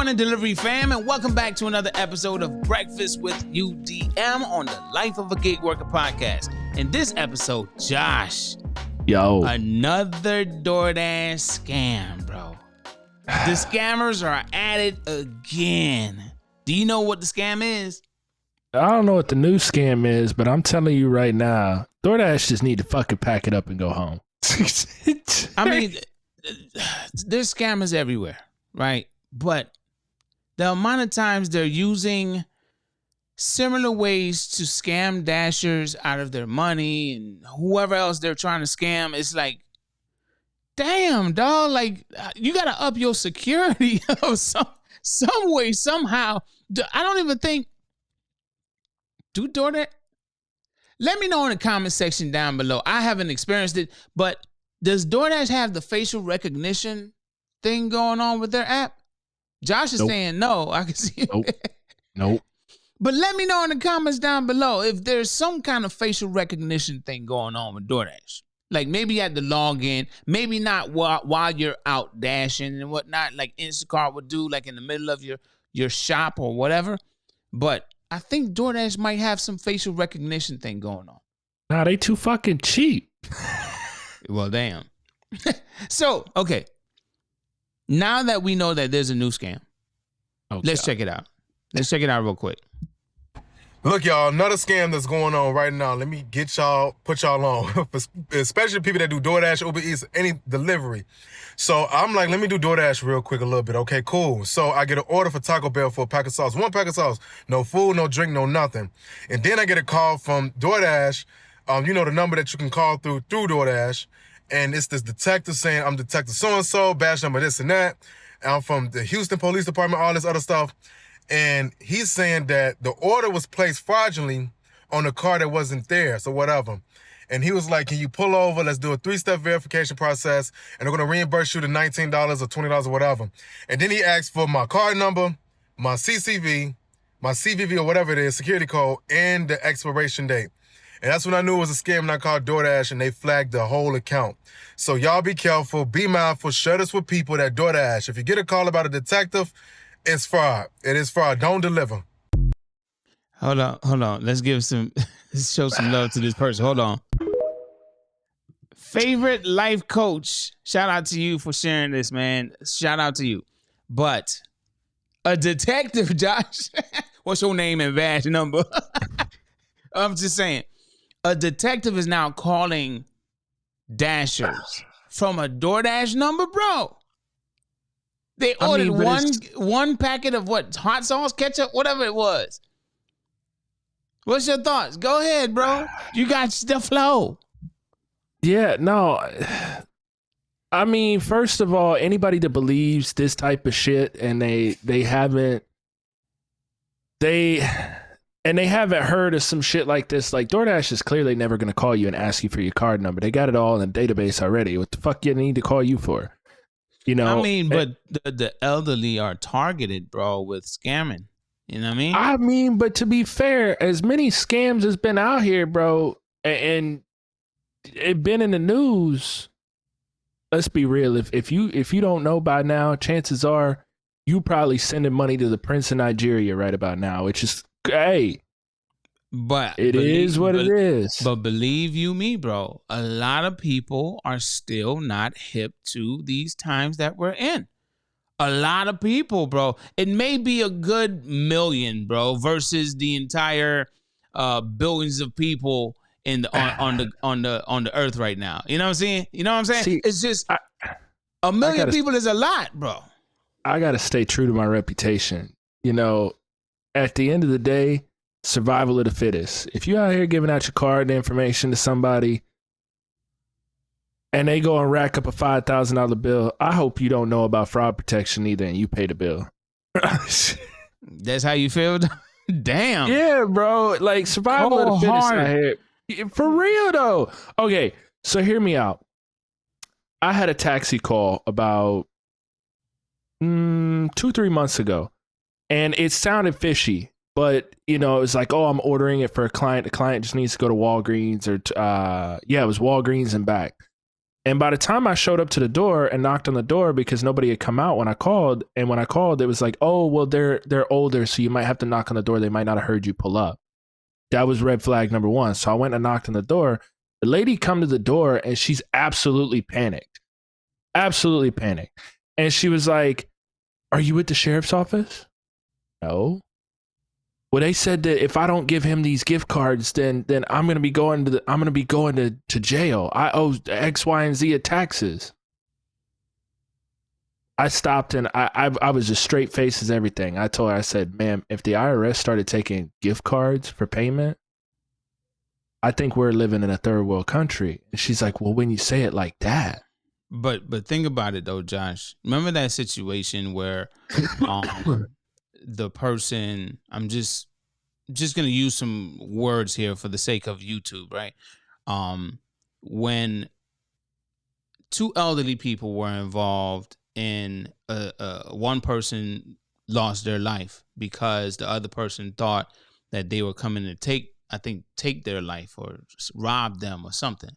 morning, delivery fam, and welcome back to another episode of Breakfast with UDM on the Life of a Gig Worker podcast. In this episode, Josh, another DoorDash scam, bro. The scammers are at it again. Do you know what the scam is? I don't know what the new scam is, but I'm telling you right now, DoorDash just need to fucking pack it up and go home. I mean, there's scammers everywhere, right? But the amount of times they're using similar ways to scam dashers out of their money and whoever else they're trying to scam, it's like, damn, dog, like you got to up your security some way, somehow. I don't even think, do DoorDash? Let me know in the comment section down below. I haven't experienced it, but does DoorDash have the facial recognition thing going on with their app? Josh is saying no. I can see it. Nope. But let me know in the comments down below if there's some kind of facial recognition thing going on with DoorDash. Like maybe you had to log in, maybe not while you're out dashing and whatnot, like Instacart would do, like in the middle of your shop or whatever. But I think DoorDash might have some facial recognition thing going on. Nah, they too fucking cheap. Well, damn. So, okay. Now that we know that there's a new scam, let's check it out. Let's check it out real quick. Look, y'all, another scam that's going on right now. Let me put y'all on, especially people that do DoorDash, Uber Eats, any delivery. So I'm like, let me do DoorDash real quick a little bit. Okay, cool. So I get an order for Taco Bell for a pack of sauce. One pack of sauce. No food, no drink, no nothing. And then I get a call from DoorDash. You know the number that you can call through DoorDash. And it's this detective saying, I'm Detective so-and-so, badge number this and that. I'm from the Houston Police Department, all this other stuff. And he's saying that the order was placed fraudulently on a car that wasn't there, so whatever. And he was like, can you pull over? Let's do a 3-step verification process, and they're going to reimburse you the $19 or $20 or whatever. And then he asked for my card number, my CCV, my CVV or whatever it is, security code, and the expiration date. And that's when I knew it was a scam, and I called DoorDash, and they flagged the whole account. So y'all be careful, be mindful, share this with people that DoorDash. If you get a call about a detective, it's fraud. It is fraud. Don't deliver. Hold on. Let's show some love to this person. Hold on. Favorite life coach. Shout out to you for sharing this, man. Shout out to you. But a detective, Josh. What's your name and badge number? I'm just saying. A detective is now calling dashers from a DoorDash number, bro. They ordered one packet of what? Hot sauce, ketchup, whatever it was. What's your thoughts? Go ahead, bro. You got the flow. Yeah, no. I mean, first of all, anybody that believes this type of shit and they haven't heard of some shit like this, like DoorDash is clearly never going to call you and ask you for your card number. They got it all in the database already. What the fuck you need to call you for? You know, I mean, but the elderly are targeted, bro, with scamming. You know what I mean? I mean, but to be fair, as many scams has been out here, bro, and it been in the news. Let's be real. If you don't know by now, chances are you probably sending money to the Prince of Nigeria right about now, which is, hey, but it is what it is. But believe you me, bro, a lot of people are still not hip to these times that we're in. A lot of people, bro. It may be a good million, bro, versus the entire billions of people on the earth right now. You know what I'm saying? You know what I'm saying? See, it's just a million people is a lot, bro. I gotta stay true to my reputation. You know, at the end of the day, survival of the fittest. If you out here giving out your card information to somebody and they go and rack up a $5,000 bill, I hope you don't know about fraud protection either and you pay the bill. That's how you feel? Damn. Yeah, bro. Like survival of the fittest out here. For real though. Okay, so hear me out. I had a taxi call about 2-3 months ago and it sounded fishy. But, you know, it was like, oh, I'm ordering it for a client. The client just needs to go to Walgreens or, it was Walgreens and back. And by the time I showed up to the door and knocked on the door because nobody had come out when I called, and when I called, it was like, oh, well, they're older, so you might have to knock on the door. They might not have heard you pull up. That was red flag number one. So I went and knocked on the door. The lady come to the door and she's absolutely panicked. Absolutely panicked. And she was like, are you with the sheriff's office? No. Well, they said that if I don't give him these gift cards, then I'm gonna be going to jail. I owe X, Y, and Z of taxes. I stopped and I was just straight face as everything. I told her, I said, ma'am, if the IRS started taking gift cards for payment, I think we're living in a third world country. And she's like, well, when you say it like that. But think about it though, Josh. Remember that situation where the person, I'm just gonna use some words here for the sake of YouTube, right? When two elderly people were involved in one person lost their life because the other person thought that they were coming to take their life or rob them or something.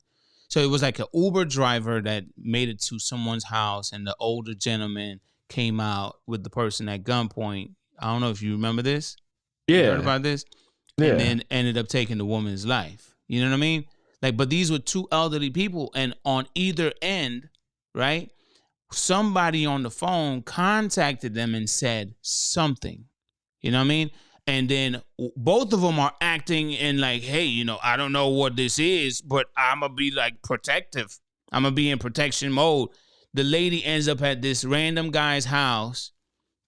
So it was like an Uber driver that made it to someone's house, and the older gentleman came out with the person at gunpoint. I don't know if you remember this. Yeah. You heard about this? Yeah. And then ended up taking the woman's life. You know what I mean? Like, but these were two elderly people, and on either end, right? Somebody on the phone contacted them and said something. You know what I mean? And then both of them are acting in like, hey, you know, I don't know what this is, but I'm going to be like protective. I'm going to be in protection mode. The lady ends up at this random guy's house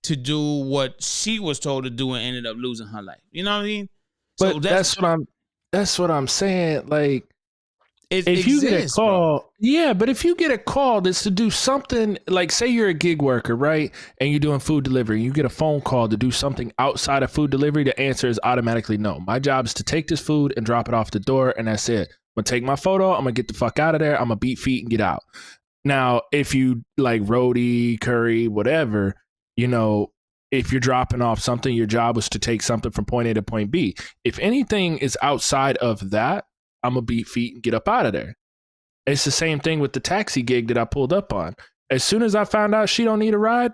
to do what she was told to do and ended up losing her life. You know what I mean? But that's what I'm saying. Like, if you get a call, but if you get a call that's to do something, like say you're a gig worker, right? And you're doing food delivery, you get a phone call to do something outside of food delivery, the answer is automatically no. My job is to take this food and drop it off the door, and that's it. I'm going to take my photo, I'm going to get the fuck out of there, I'm going to beat feet and get out. Now, if you like roadie, curry, whatever, you know, if you're dropping off something, your job was to take something from point A to point B. If anything is outside of that, I'm going to beat feet and get up out of there. It's the same thing with the taxi gig that I pulled up on. As soon as I found out she don't need a ride,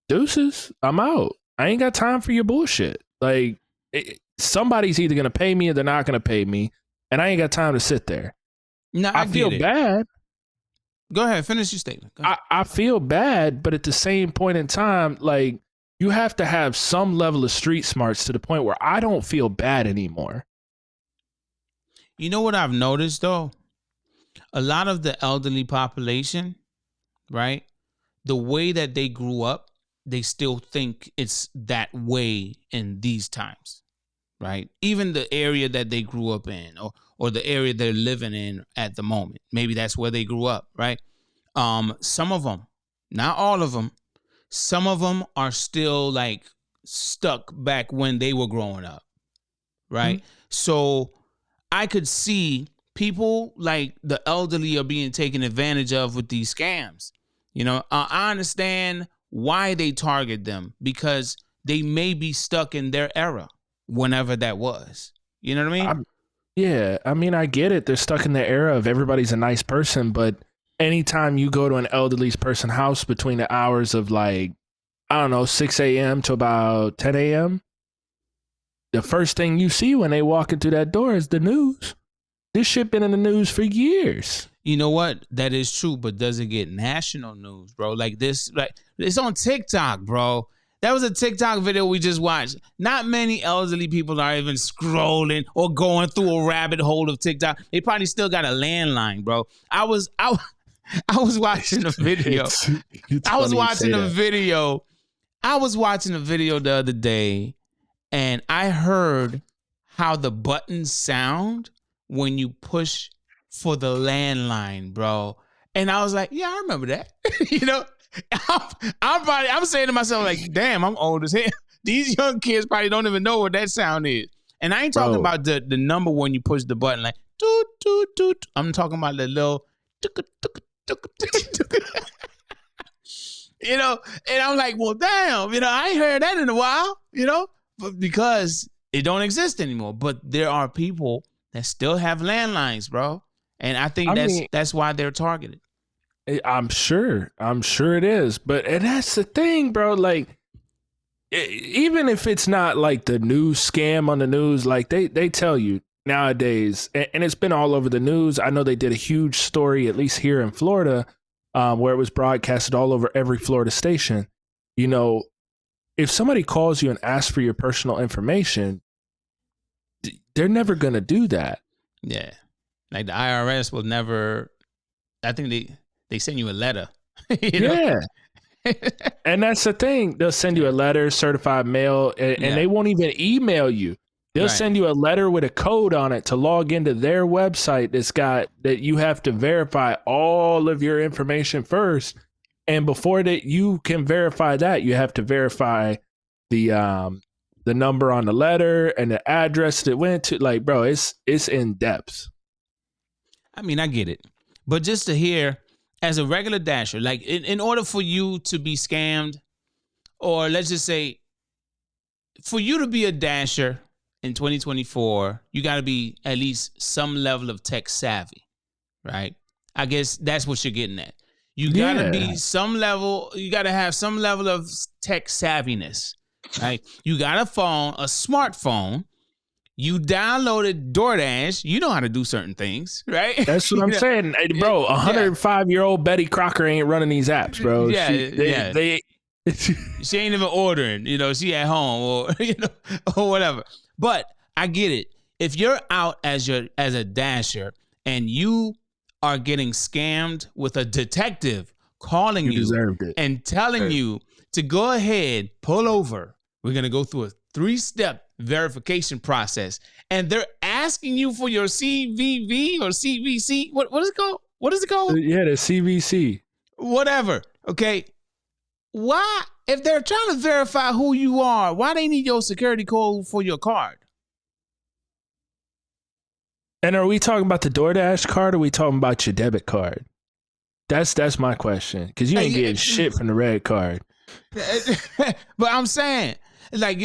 deuces, I'm out. I ain't got time for your bullshit. Like, somebody's either going to pay me or they're not going to pay me, and I ain't got time to sit there. No, I feel bad. Go ahead, finish your statement. I feel bad, but at the same point in time, like, you have to have some level of street smarts to the point where I don't feel bad anymore. You know what I've noticed, though? A lot of the elderly population, right? The way that they grew up, they still think it's that way in these times, right? Even the area that they grew up in or the area they're living in at the moment. Maybe that's where they grew up, right? Some of them, not all of them, some of them are still like stuck back when they were growing up, right? Mm-hmm. So I could see people like the elderly are being taken advantage of with these scams. You know, I understand why they target them, because they may be stuck in their era, whenever that was. You know what I mean? I mean, I get it. They're stuck in the era of everybody's a nice person, but anytime you go to an elderly person's house between the hours of like, I don't know, 6 a.m. to about 10 a.m., the first thing you see when they walk into that door is the news. This shit been in the news for years. You know what? That is true, but does it get national news, bro? Like this, like it's on TikTok, bro. That was a TikTok video we just watched. Not many elderly people are even scrolling or going through a rabbit hole of TikTok. They probably still got a landline, bro. I was watching a video. I was watching a video. I was watching a video the other day, and I heard how the buttons sound when you push for the landline, bro. And I was like, yeah, I remember that. You know, I'm saying to myself, like, damn, I'm old as hell. These young kids probably don't even know what that sound is. And I ain't talking about the number when you push the button, like, toot, toot, toot. I'm talking about the little, you know, and I'm like, well, damn, you know, I ain't heard that in a while, you know, but because it don't exist anymore. But there are people that still have landlines, bro. And I think that's why they're targeted. I'm sure it is. But and that's the thing, bro. Like, even if it's not like the news scam on the news, like they tell you nowadays, and it's been all over the news. I know they did a huge story, at least here in Florida, where it was broadcasted all over every Florida station. You know, if somebody calls you and asks for your personal information, they're never going to do that. Yeah. Like the IRS will never, I think they send you a letter. Yeah. And that's the thing. They'll send you a letter, certified mail, and they won't even email you. They'll send you a letter with a code on it to log into their website that you have to verify all of your information first. And before that, you can verify that, you have to verify the number on the letter and the address that went to. Like, bro, it's in depth. I mean, I get it. But just to hear, as a regular dasher, like in order for you to be scammed, or let's just say, for you to be a dasher in 2024, you got to be at least some level of tech savvy, right? I guess that's what you're getting at. You got to be some level, you got to have some level of tech savviness, right? You got a phone, a smartphone. You downloaded DoorDash. You know how to do certain things, right? That's what I'm saying. Hey, bro, 105-year-old Betty Crocker ain't running these apps, bro. She ain't even ordering, she at home or, or whatever. But I get it. If you're out as a dasher and you are getting scammed with a detective calling you and telling you to go ahead, pull over. We're going to go through a 3-step verification process. And they're asking you for your CVV or CVC. What is it called? What is it called? Yeah, the CVC. Whatever. Okay. Why, if they're trying to verify who you are, why they need your security code for your card? And are we talking about the DoorDash card or are we talking about your debit card? That's my question. Because you ain't getting shit from the red card. But I'm saying, like,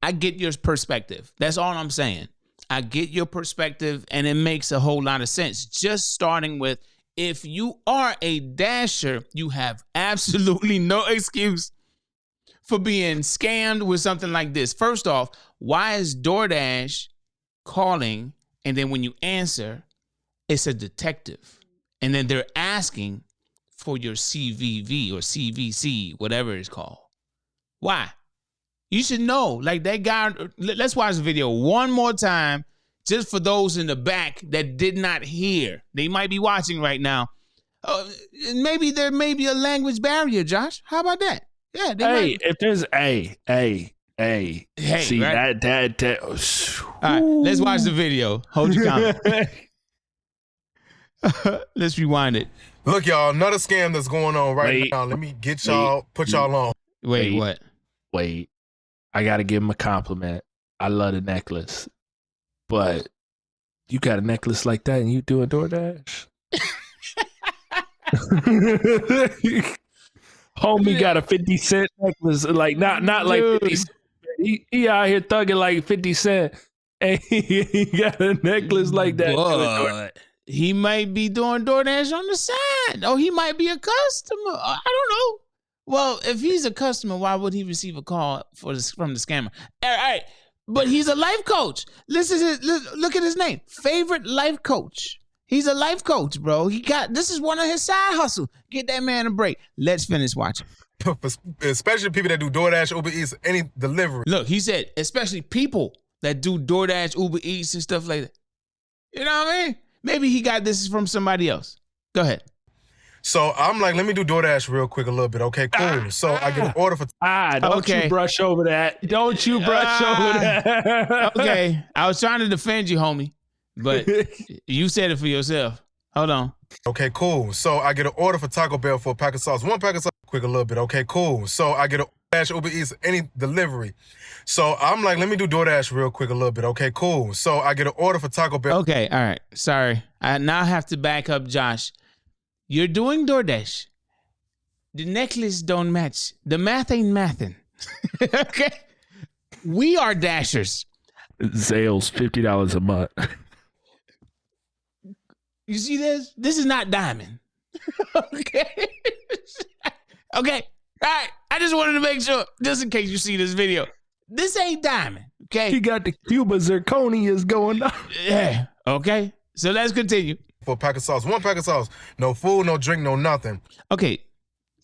I get your perspective. That's all I'm saying. I get your perspective, and it makes a whole lot of sense. Just starting with, if you are a dasher, you have absolutely no excuse for being scammed with something like this. First off, why is DoorDash calling, and then when you answer, it's a detective, and then they're asking for your CVV or CVC, whatever it's called? Why? You should know. Like, that guy, let's watch the video one more time, just for those in the back that did not hear. They might be watching right now. Maybe there may be a language barrier, Josh. How about that? Yeah. If there's see, right? that. All right, let's watch the video. Hold your comment. Let's rewind it. Look, y'all, another scam that's going on right now. Let me get y'all, put y'all on. Wait, what? Wait. I got to give him a compliment. I love the necklace. But you got a necklace like that and you doing DoorDash? Homie got a 50 cent necklace. Like, not like 50 cent. He out here thugging like 50 cent. And he got a necklace like that. But he might be doing DoorDash on the side. Or he might be a customer. I don't know. Well, if he's a customer, why would he receive a call from the scammer? All right, but he's a life coach. Look at his name. Favorite life coach. He's a life coach, bro. This is one of his side hustles. Get that man a break. Let's finish watching. Especially people that do DoorDash, Uber Eats, any delivery. Look, he said, especially people that do DoorDash, Uber Eats, and stuff like that. You know what I mean? Maybe he got this from somebody else. Go ahead. So I'm like, let me do DoorDash real quick a little bit. Okay, cool. So I get an order for... Don't you brush over that. Don't you brush over that. Okay. I was trying to defend you, homie, but you said it for yourself. Hold on. Okay, cool. So I get an order for Taco Bell for a pack of sauce. One pack of sauce, quick a little bit. Okay, cool. So I get a DoorDash, Uber Eats, any delivery. So I'm like, let me do DoorDash real quick a little bit. Okay, cool. So I get an order for Taco Bell. Okay, all right. Sorry. I now have to back up Josh. You're doing DoorDash. The necklace don't match. The math ain't mathing. Okay? We are dashers. Sales $50 a month. You see this? This is not diamond. Okay. Okay. All right. I just wanted to make sure, just in case you see this video, this ain't diamond. Okay. He got the Cuba zirconias going on. Yeah. Okay. So let's continue. For a pack of sauce, 1 pack of sauce. No food, no drink, no nothing. Okay.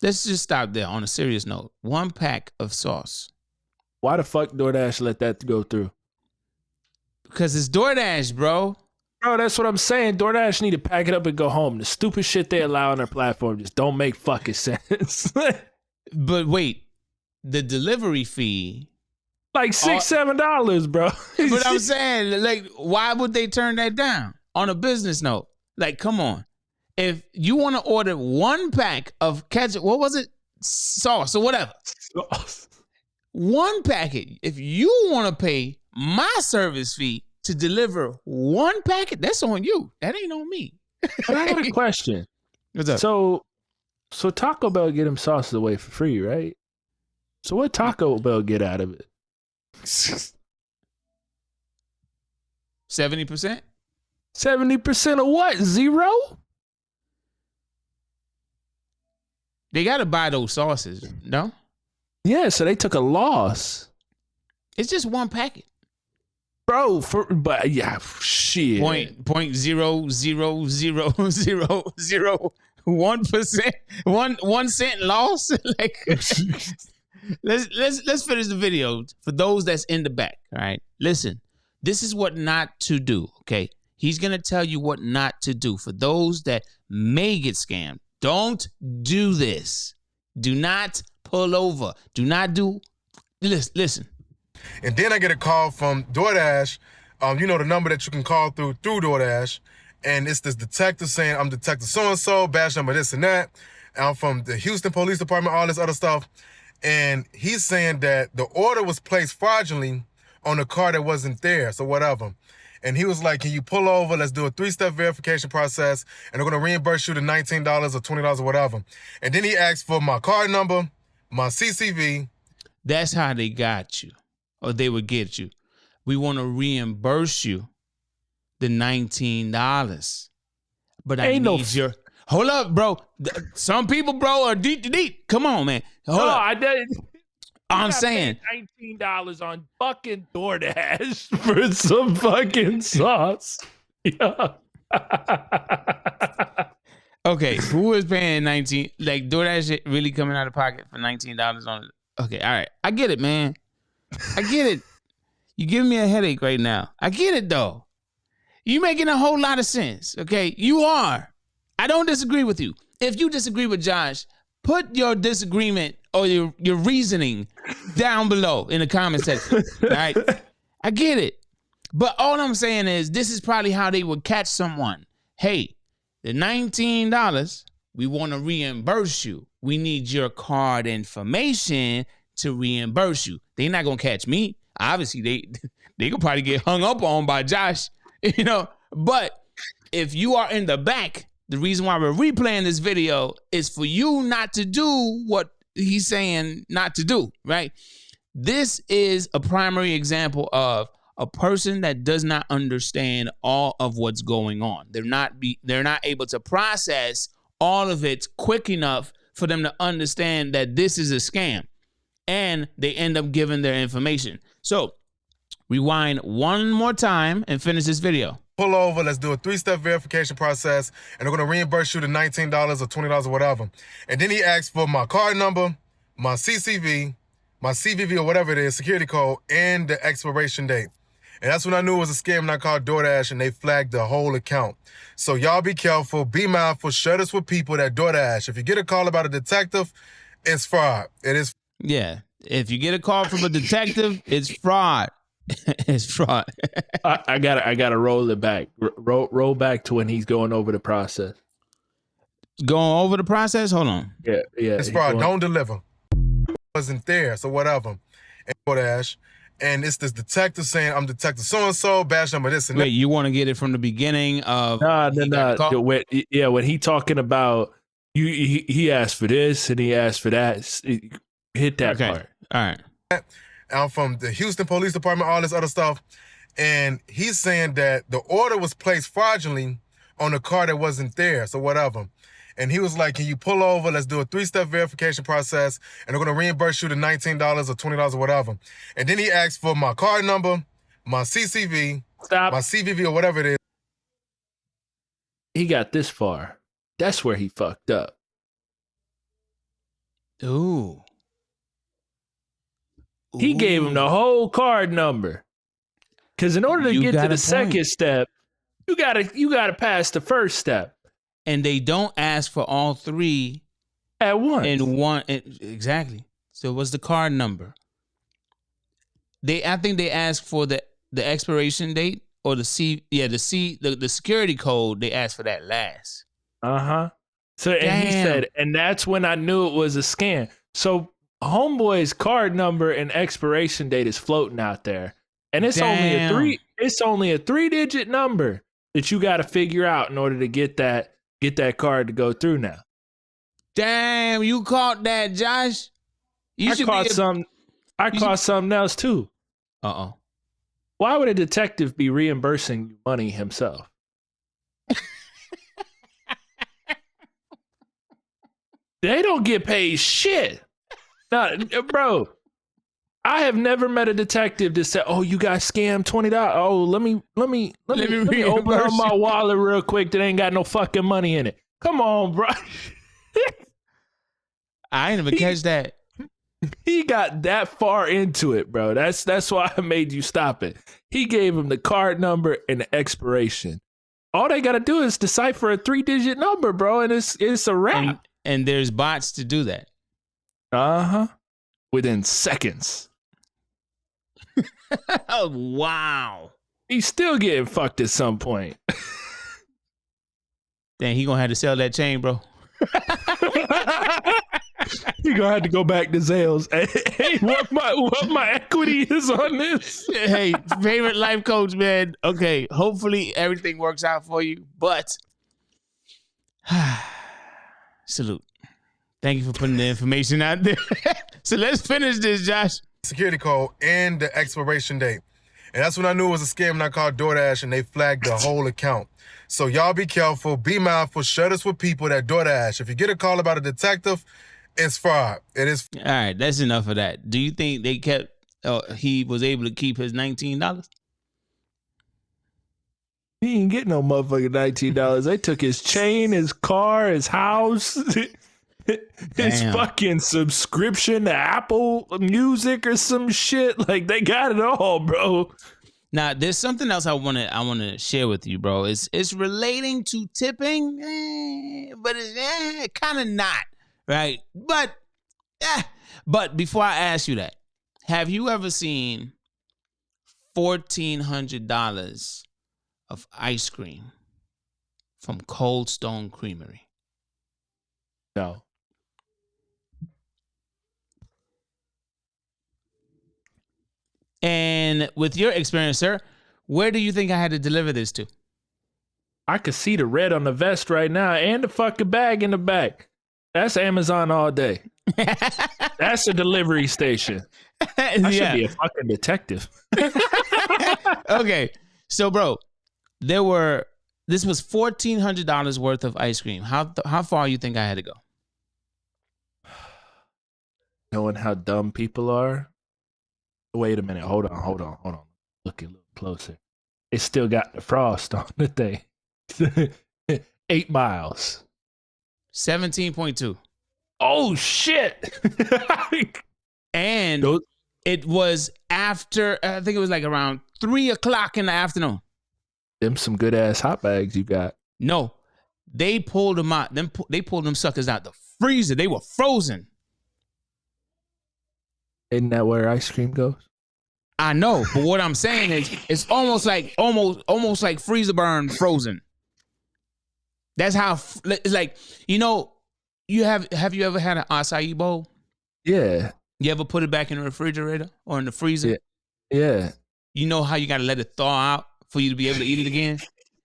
Let's just stop there on a serious note. 1 pack of sauce. Why the fuck DoorDash let that go through? Because it's DoorDash, bro. Bro, that's what I'm saying. DoorDash need to pack it up and go home. The stupid shit they allow on their platform just don't make fucking sense. But wait, the delivery fee. Like $6-7, bro. But I'm saying, like, why would they turn that down on a business note? Like, come on. If you want to order 1 pack of ketchup, what was it? Sauce or whatever. Sauce. 1 packet. If you want to pay my service fee to deliver 1 packet, that's on you. That ain't on me. But I got a question. What's up? So Taco Bell get them sauces away for free, right? So what Taco Bell get out of it? 70%? 70% of what? 0? They got to buy those sauces, no? Yeah, so they took a loss. It's just 1 packet. Bro, but yeah, shit. Point 0.00001%, 1 cent loss. Like, let's finish the video for those that's in the back. All right, listen. This is what not to do. Okay, he's gonna tell you what not to do for those that may get scammed. Don't do this. Do not pull over. Do not do. Listen. And then I get a call from DoorDash, you know, the number that you can call through DoorDash. And it's this detective saying, I'm Detective so-and-so, badge number this and that. And I'm from the Houston Police Department, all this other stuff. And he's saying that the order was placed fraudulently on a car that wasn't there, so whatever. And he was like, can you pull over? Let's do a 3-step verification process. And they're going to reimburse you the $19 or $20 or whatever. And then he asked for my card number, my CCV. That's how they got you. Or they would get you. We want to reimburse you the $19. But I need your... Hold up, bro. Some people, bro, are deep. Come on, man. Hold up. I did. I'm saying $19 on fucking DoorDash for some fucking sauce. Yeah. Okay, who is paying 19? Like, DoorDash really coming out of pocket for $19 on it? Okay, all right. I get it, man. I get it. You giving me a headache right now. I get it, though. You making a whole lot of sense, okay? You are. I don't disagree with you. If you disagree with Josh, put your disagreement or your reasoning down below in the comment section, all right? I get it. But all I'm saying is this is probably how they would catch someone. Hey, the $19, we want to reimburse you. We need your card information to reimburse you. They're not going to catch me. Obviously, they could probably get hung up on by Josh, you know. But if you are in the back, the reason why we're replaying this video is for you not to do what he's saying not to do, right? This is a primary example of a person that does not understand all of what's going on. They're not able to process all of it quick enough for them to understand that this is a scam. And they end up giving their information. So rewind one more time and finish this video. Pull over, let's do a 3-step verification process, and they're going to reimburse you the $19 or $20 or whatever. And then he asked for my card number, my CCV, my CVV or whatever it is, security code, and the expiration date. And that's when I knew it was a scam, and I called DoorDash, and they flagged the whole account. So y'all be careful, be mindful, share this with people that DoorDash. If you get a call about a detective, it's fraud. It is. Yeah. If you get a call from a detective, it's fraud. It's fraud. I gotta roll it back. Roll back to when he's going over the process. Going over the process? Hold on. Yeah. It's fraud. Don't deliver. Wasn't there, so whatever. And DoorDash. And it's this detective saying, I'm Detective so-and-so, badge number this and that. Wait, you want to get it from the beginning of... No. When he talking about, he asked for this and he asked for that. Hit that part. All right. I'm from the Houston Police Department, all this other stuff. And he's saying that the order was placed fraudulently on a car that wasn't there, so whatever. And he was like, can you pull over? Let's do a 3-step verification process. And they're going to reimburse you the $19 or $20 or whatever. And then he asked for my card number, my CCV, my CVV or whatever it is. He got this far. That's where he fucked up. Ooh. He gave him the whole card number. Because in order to get to the second step, you gotta pass the first step. And they don't ask for all three at once. Exactly. So what's the card number? I think they ask for the expiration date or the security code. They asked for that last. So and he said, and that's when I knew it was a scam. So homeboy's card number and expiration date is floating out there, and it's only a 3-digit number that you got to figure out in order to get that card to go through now. Damn, you caught that, Josh. I caught something else too. Why would a detective be reimbursing you money himself? They don't get paid shit. Nah, bro, I have never met a detective that said, "Oh, you got scammed $20. Oh, let me open up my wallet real quick that ain't got no fucking money in it." Come on, bro. I ain't even catch that. He got that far into it, bro. That's why I made you stop it. He gave him the card number and the expiration. All they gotta do is decipher a 3-digit number, bro, and it's a wrap. And there's bots to do that. Within seconds. Oh, wow. He's still getting fucked at some point. Then he gonna have to sell that chain, bro. He gonna have to go back to Zales. Hey, what my equity is on this? Hey, favorite life coach, man. Okay, hopefully everything works out for you. But salute. Thank you for putting the information out there. So let's finish this, Josh. Security code and the expiration date. And that's when I knew it was a scam, and I called DoorDash, and they flagged the whole account. So y'all be careful, be mindful, share this with people that DoorDash. If you get a call about a detective, it's fraud. It is. All right, that's enough of that. Do you think they he was able to keep his $19? He ain't get no motherfucking $19. They took his chain, his car, his house, his fucking subscription to Apple Music or some shit. Like, they got it all, bro. Now, there's something else I want to share with you, bro. It's relating to tipping, but it's kind of not, right? But before I ask you that, have you ever seen $1,400 of ice cream from Cold Stone Creamery? No. And with your experience, sir, where do you think I had to deliver this to? I could see the red on the vest right now and the fucking bag in the back. That's Amazon all day. That's a delivery station. I should be a fucking detective. Okay. So, bro, this was $1,400 worth of ice cream. How far you think I had to go? Knowing how dumb people are. Wait a minute. Hold on. Look a little closer. It still got the frost on the thing. 8 miles. 17.2. Oh, shit. And it was after, I think it was like around 3:00 in the afternoon. Them some good ass hot bags you got. No, they pulled them out. They pulled them suckers out the freezer. They were frozen. Isn't that where ice cream goes? I know, but what I'm saying is, it's almost like freezer burn frozen. That's how it's like. You know, have you ever had an acai bowl? Yeah. You ever put it back in the refrigerator or in the freezer? Yeah. You know how you got to let it thaw out for you to be able to eat it again?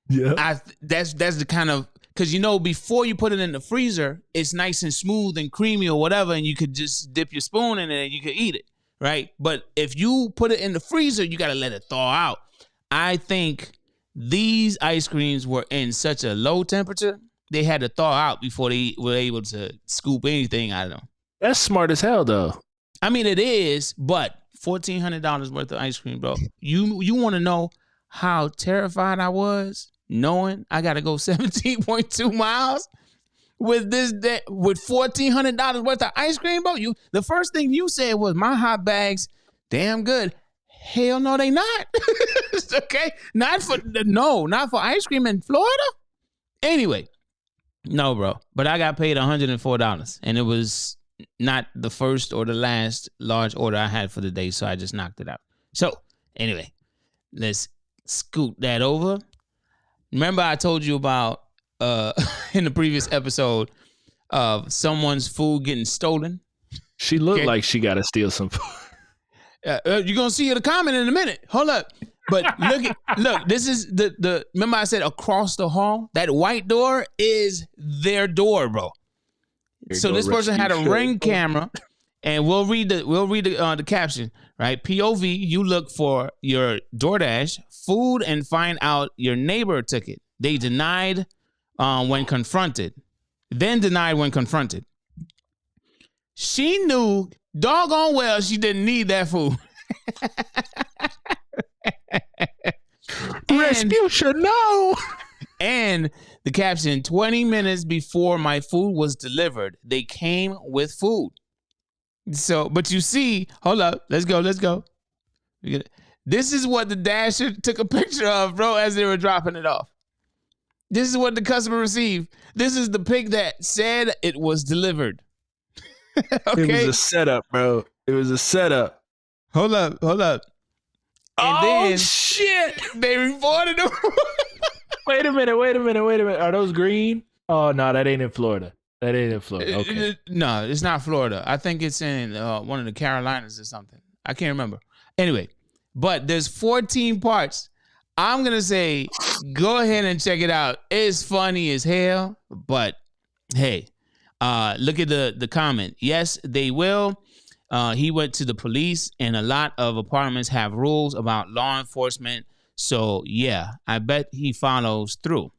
Yeah. That's the kind of, because before you put it in the freezer, it's nice and smooth and creamy or whatever, and you could just dip your spoon in it and you could eat it, right? But if you put it in the freezer, you got to let it thaw out. I think these ice creams were in such a low temperature they had to thaw out before they were able to scoop anything out of them. That's smart as hell, though. I mean, it is, but $1,400 worth of ice cream, bro. You want to know how terrified I was knowing I got to go 17.2 miles with $1,400 worth of ice cream, bro? The first thing you said was my hot bags, damn good. Hell no, they not. Okay, not for ice cream in Florida. Anyway, no, bro. But I got paid $104, and it was not the first or the last large order I had for the day, so I just knocked it out. So anyway, let's scoot that over. Remember I told you about in the previous episode of someone's food getting stolen? She looked like she got to steal some food. You're gonna see the comment in a minute. Hold up. But look, this is the remember I said across the hall? That white door is their door, bro. So this person had a Ring camera, and we'll read the caption, right? POV, you look for your DoorDash food and find out your neighbor took it. They denied when confronted. Then denied when confronted. She knew doggone well she didn't need that food. Respucia, no. And the caption, 20 minutes before my food was delivered, they came with food. So, but you see, hold up, let's go. This is what the Dasher took a picture of, bro, as they were dropping it off. This is what the customer received. This is the pic that said it was delivered. Okay? It was a setup, bro. It was a setup. Hold up. And then shit. They reported them. Wait a minute. Are those green? Oh, no, that ain't in Florida. Okay. No, it's not Florida. I think it's in one of the Carolinas or something. I can't remember. Anyway, but there's 14 parts. I'm going to say go ahead and check it out. It's funny as hell, but hey, look at the comment. Yes, they will. He went to the police, and a lot of apartments have rules about law enforcement. So, yeah, I bet he follows through.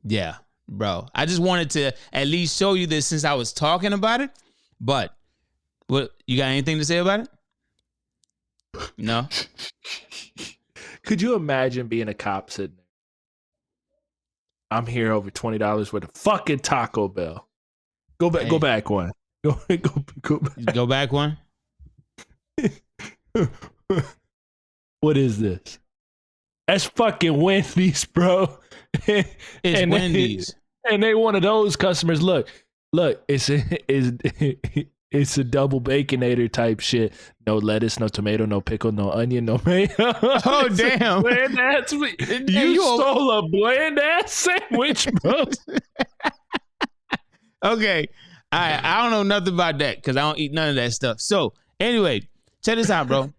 Yeah, bro. I just wanted to at least show you this since I was talking about it. But what you got anything to say about it? No? Could you imagine being a cop sitting there? I'm here over $20 worth of fucking Taco Bell. Go back. Hey. Go back one. Go back. Go back one. What is this? That's fucking Wendy's, bro. It's Wendy's. And they one of those customers. Look, it's a double baconator type shit. No lettuce, no tomato, no pickle, no onion, no mayo. Oh, damn. Bland ass. You stole a bland ass sandwich, bro. Okay. I don't know nothing about that because I don't eat none of that stuff. So anyway, check this out, bro.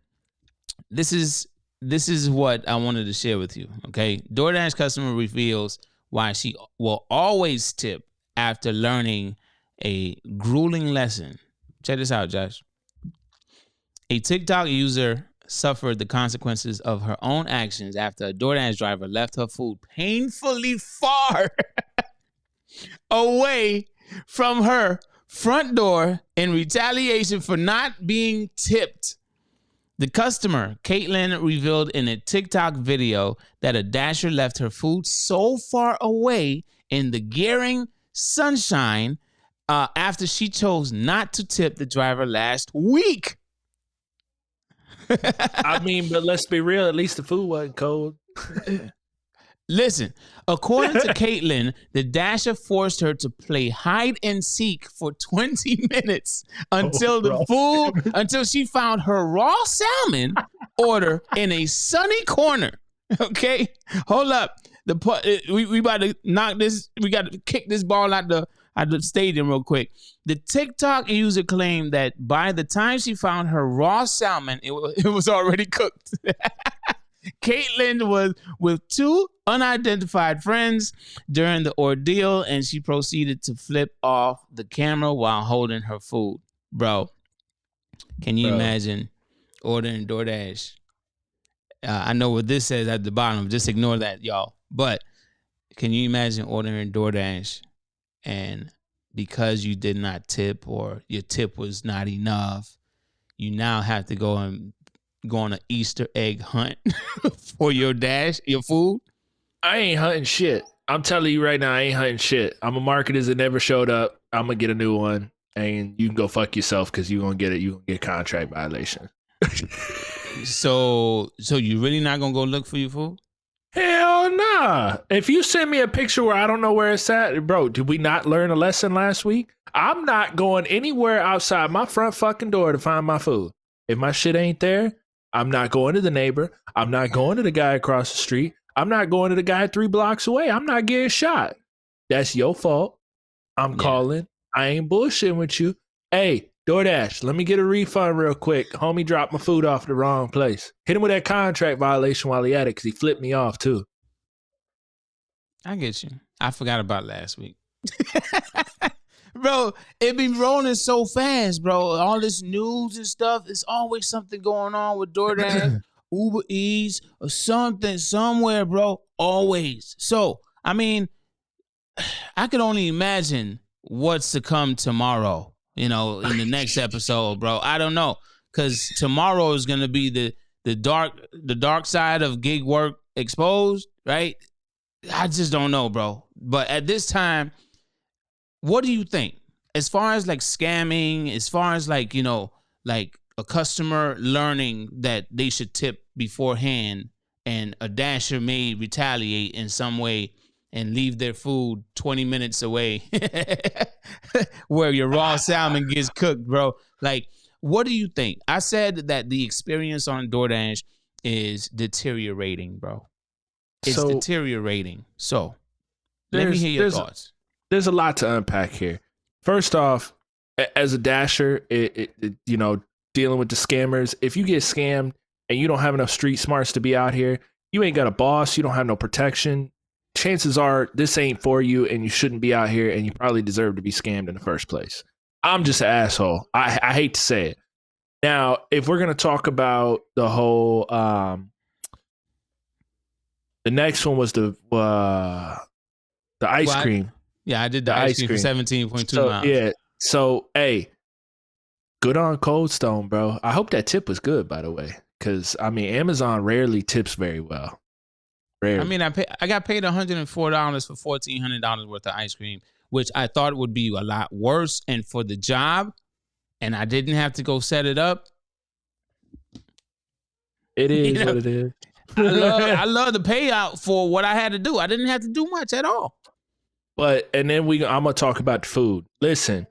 This is what I wanted to share with you. Okay. DoorDash customer reveals why she will always tip after learning a grueling lesson. Check this out, Josh. A TikTok user suffered the consequences of her own actions after a DoorDash driver left her food painfully far away from her front door in retaliation for not being tipped. The customer, Caitlin, revealed in a TikTok video that a Dasher left her food so far away in the glaring sunshine after she chose not to tip the driver last week. I mean, but let's be real. At least the food wasn't cold. Listen, according to Caitlin, the Dasher forced her to play hide and seek for 20 minutes until until she found her raw salmon order in a sunny corner. Okay, hold up. We about to knock this. We got to kick this ball out the stadium real quick. The TikTok user claimed that by the time she found her raw salmon, it was already cooked. Caitlin was with two unidentified friends during the ordeal, and she proceeded to flip off the camera while holding her food. Bro, can you imagine ordering DoorDash? I know what this says at the bottom. Just ignore that, y'all. But Can you imagine ordering DoorDash and because you did not tip or your tip was not enough, you now have to go on an Easter egg hunt for your food? I ain't hunting shit. I'm telling you right now, I ain't hunting shit. I'm a marketer that never showed up. I'm gonna get a new one, and you can go fuck yourself because you're gonna get it. You gonna get a contract violation. So you really not gonna go look for your food? Hell nah. If you send me a picture where I don't know where it's at, bro, did we not learn a lesson last week? I'm not going anywhere outside my front fucking door to find my food. If my shit ain't there, I'm not going to the neighbor. I'm not going to the guy across the street. I'm not going to the guy 3 blocks away. I'm not getting shot. That's your fault. I'm calling. I ain't bullshitting with you. Hey, DoorDash, let me get a refund real quick. Homie dropped my food off the wrong place. Hit him with that contract violation while he at it because he flipped me off too. I get you. I forgot about last week. Bro, it be rolling so fast, bro. All this news and stuff, there's always something going on with DoorDash, Uber Eats, or something somewhere, bro. Always. So, I mean, I could only imagine what's to come tomorrow, in the next episode, bro. I don't know. Because tomorrow is gonna be the dark side of gig work exposed, right? I just don't know, bro. But at this time, what do you think? As far as like scamming, as far as like, like a customer learning that they should tip beforehand and a dasher may retaliate in some way and leave their food 20 minutes away where your raw salmon gets cooked, bro. Like, what do you think? I said that the experience on DoorDash is deteriorating, bro. It's deteriorating. So let me hear your thoughts. There's a lot to unpack here. First off, as a dasher, dealing with the scammers, if you get scammed and you don't have enough street smarts to be out here, you ain't got a boss, you don't have no protection, chances are this ain't for you and you shouldn't be out here and you probably deserve to be scammed in the first place. I'm just an asshole. I hate to say it. Now, if we're going to talk about the whole, the next one was the ice cream. I did the ice cream for 17.2 miles. Yeah. So, hey, good on Cold Stone, bro. I hope that tip was good, by the way, because Amazon rarely tips very well. Rarely. I got paid $104 for $1,400 worth of ice cream, which I thought would be a lot worse, and for the job, and I didn't have to go set it up. It is what it is. I love the payout for what I had to do. I didn't have to do much at all. And then I'm gonna talk about the food. Listen,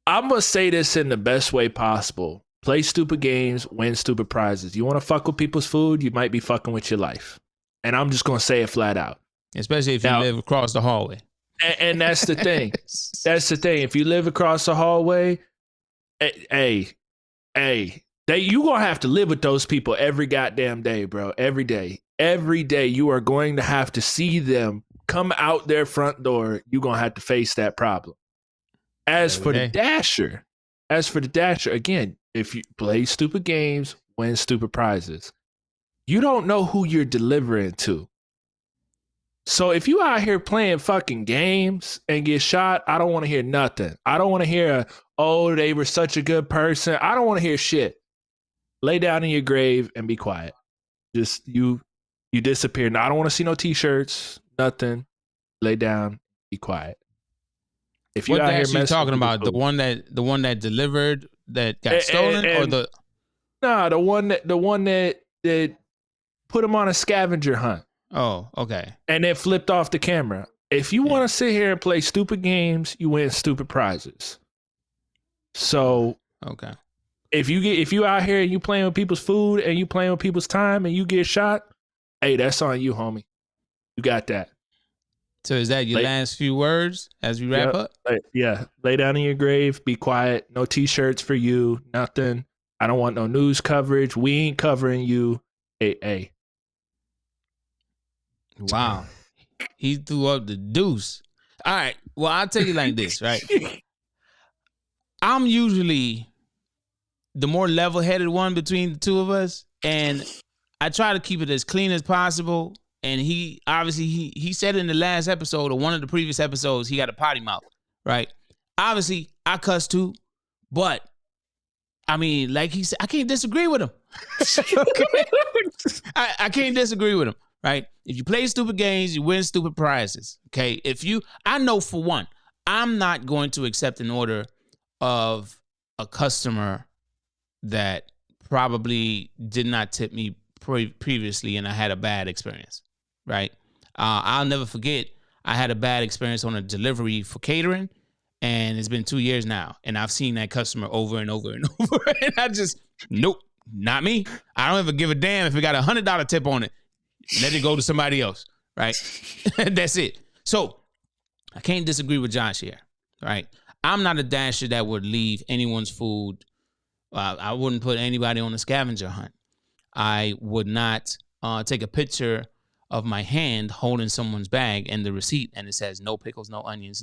I'm gonna say this in the best way possible. Play stupid games, win stupid prizes. You want to fuck with people's food, you might be fucking with your life. And I'm just gonna say it flat out. Especially if you live across the hallway. And that's the thing. That's the thing. If you live across the hallway, you gonna have to live with those people every goddamn day, bro. Every day. Every day you are going to have to see them come out their front door. You're going to have to face that problem. As for the dasher, again, if you play stupid games, win stupid prizes, you don't know who you're delivering to. So if you out here playing fucking games and get shot, I don't want to hear nothing. I don't want to hear, they were such a good person. I don't want to hear shit. Lay down in your grave and be quiet. Just you disappear. Now, I don't want to see no t-shirts, nothing. Lay down, be quiet. If you what out here you talking about? The one that delivered that got stolen, or the the one that put him on a scavenger hunt. Oh, okay. And then flipped off the camera. If you want to sit here and play stupid games, you win stupid prizes. So okay. If you out here and you playing with people's food and you playing with people's time and you get shot, hey, that's on you, homie. You got that. So is that your last few words as we wrap up? Yeah. Lay down in your grave. Be quiet. No t-shirts for you. Nothing. I don't want no news coverage. We ain't covering you. Hey. Wow. He threw up the deuce. All right. Well, I'll tell you like this, right? I'm usually the more level-headed one between the two of us, and I try to keep it as clean as possible and he obviously he said in the last episode or one of the previous episodes he got a potty mouth, right? Obviously, I cuss too, but I mean, like he said, I can't disagree with him. Okay? I can't disagree with him, right? If you play stupid games, you win stupid prizes. Okay. I know for one, I'm not going to accept an order of a customer that probably did not tip me previously and I had a bad experience, right? I'll never forget, I had a bad experience on a delivery for catering, and it's been 2 years now, and I've seen that customer over and over and over, and I just, nope, not me. I don't ever give a damn if it got $100 tip on it. Let it go to somebody else, right? That's it. So I can't disagree with Josh here, right? I'm not a dasher that would leave anyone's food. I wouldn't put anybody on a scavenger hunt. I would not take a picture of my hand holding someone's bag and the receipt, and it says no pickles, no onions,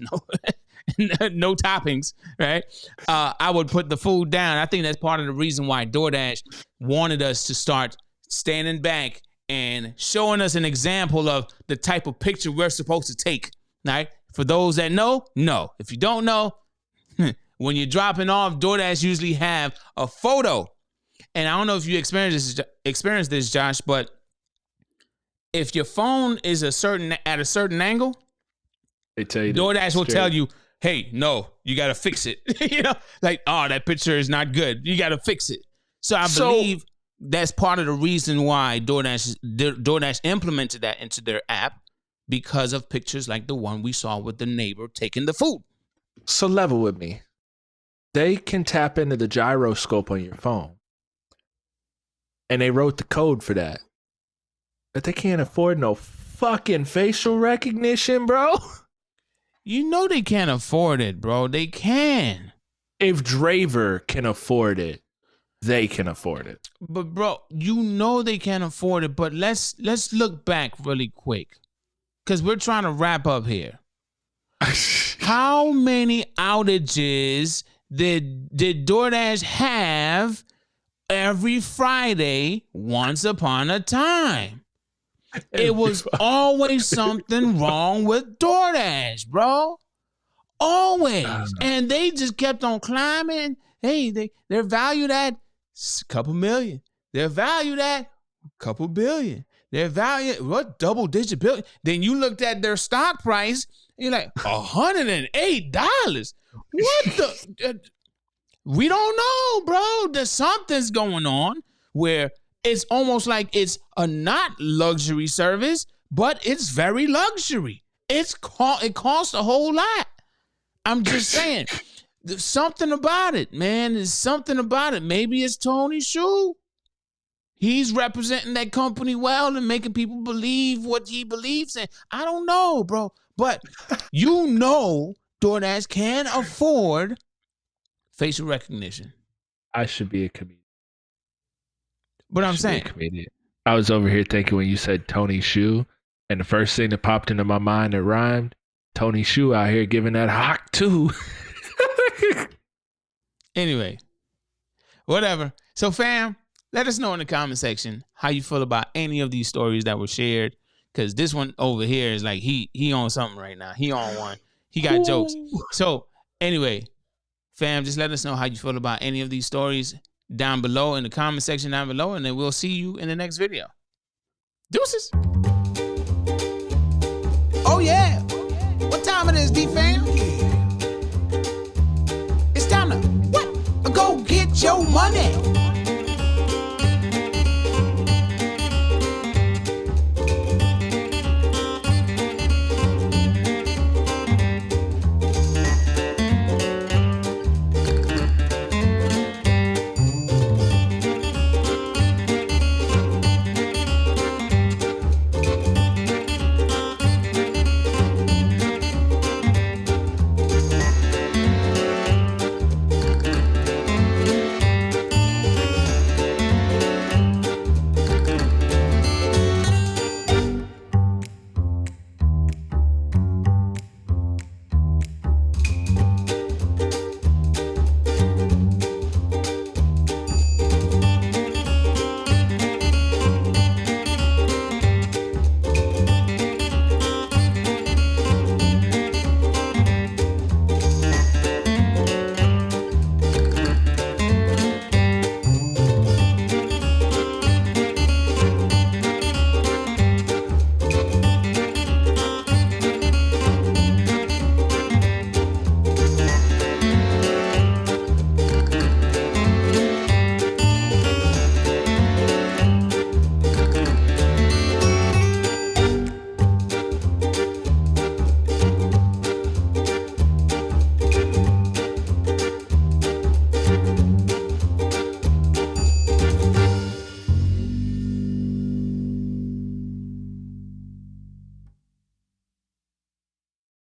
no toppings, right? I would put the food down. I think that's part of the reason why DoorDash wanted us to start standing back and showing us an example of the type of picture we're supposed to take, right? For those that know. If you don't know, when you're dropping off, DoorDash usually have a photo. And I don't know if you experienced this, Josh, but if your phone is at a certain angle, they tell you DoorDash will tell you, hey, no, you got to fix it. Like, oh, that picture is not good. You got to fix it. So I believe that's part of the reason why DoorDash implemented that into their app, because of pictures like the one we saw with the neighbor taking the food. So level with me. They can tap into the gyroscope on your phone, and they wrote the code for that. But they can't afford no fucking facial recognition, bro. You know they can't afford it, bro. They can. If Draver can afford it, they can afford it. But bro, you know they can't afford it. But let's look back really quick, because we're trying to wrap up here. How many outages did DoorDash have every Friday once upon a time? It was always something wrong with DoorDash, bro. Always. And they just kept on climbing. Hey, they're valued at a couple million. They're valued at a couple billion. They're valued, what, double-digit billion? Then you looked at their stock price, and you're like, $108. What the? We don't know, bro. There's something's going on where it's almost like it's a not luxury service, but it's very luxury. It costs a whole lot. I'm just saying, there's something about it, man. There's something about it. Maybe it's Tony Shu. He's representing that company well and making people believe what he believes in. I don't know, bro. But you know DoorDash can afford facial recognition. I should be a comedian. But I'm saying, I was over here thinking when you said Tony Shu, and the first thing that popped into my mind that rhymed, Tony Shu out here giving that hawk too. Anyway, whatever. So fam, let us know in the comment section how you feel about any of these stories that were shared. Because this one over here is like he on something right now. He on one. He got jokes. So anyway, fam, just let us know how you feel about any of these stories down below in the comment section down below, and then we'll see you in the next video. Deuces.